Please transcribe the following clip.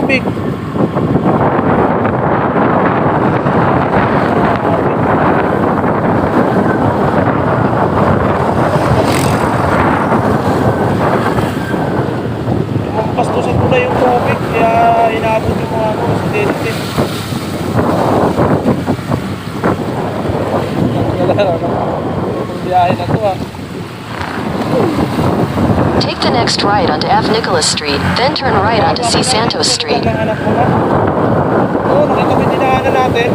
tubig. Pasto sa tulay yung tubig, kaya inaabot yung mga ano, residente. Biyahe na to Take the next right onto F. Nicholas Street, then turn right onto C. Santos Street. Oo, nakita mo yung dinaanan natin.